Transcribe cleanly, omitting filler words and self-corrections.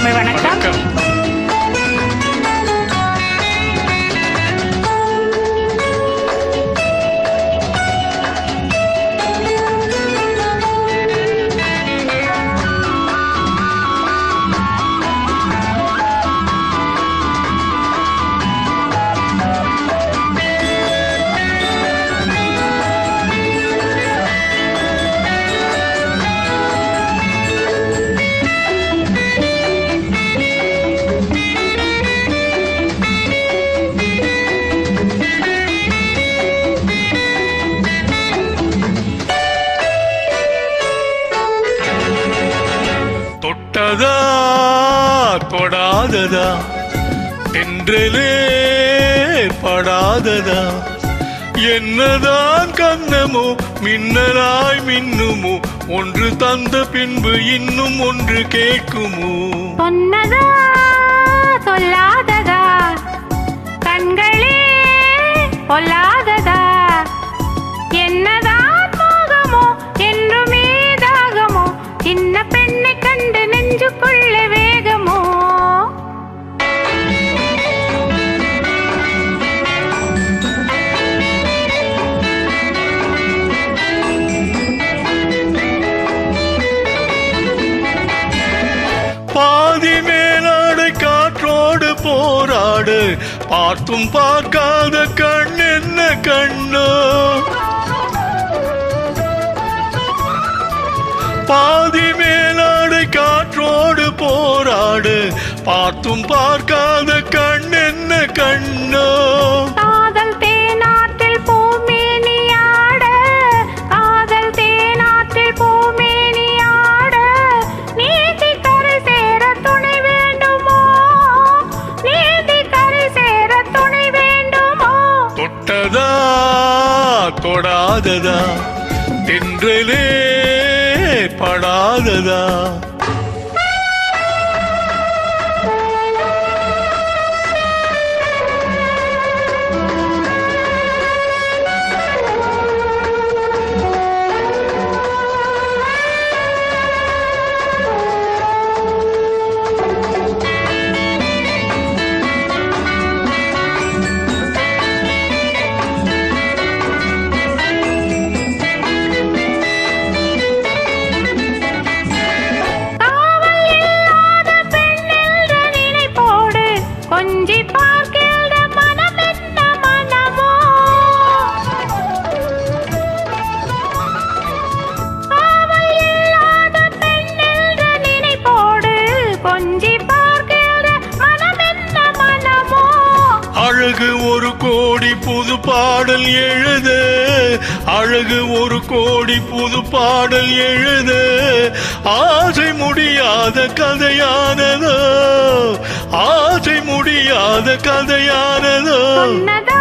தமிழ் வணக்கம். தொட்டதா தொடாததா தென்றலே படாததா என்னதான் கண்ணமோ மின்னலாய் மின்னுமோ ஒன்று தந்த பின்பு இன்னும் ஒன்று கேட்குமோ சொன்னதா சொல்லாததா கண்களே பொல்லாததா என்னதான் மோகமோ என்றுமே தாகமோ சின்ன பெண்ணை கண்டு நெஞ்சுக்குள்ள வேகமோ பாதி மேலாடை காற்றோடு போராடு பார்த்தும் பார்க்காத கண் என்ன கண்ணோ பாதி மேலாடை காற்றோடு போராடு பார்த்தும் பார்க்காத கண் என்ன கண்ணோ காதல் தேனாற்றில் பூமேனியாட காதல் தேனாற்றில் பூமேனியாட நீதி கரை சேர துணை வேண்டுமோ நீதி கரை சேர துணை வேண்டுமோ தொட்டதா தொடாததா தென்றலே படாததா கொஞ்சி பார்க்கிற மனம் என்ன மனமோ காவல் இல்லாத பெண் என்ற நினைப்போடு கொஞ்சி பார்க்கிற மனம் என்ன மனமோ அழகு ஒரு கோடி புது பாடல் எழுது அழகு ஒரு கோடி புது பாடல் எழுது ஆசை முடியாத கதையானதோ ஆசை முடியாத கதையானதோ சொன்னதா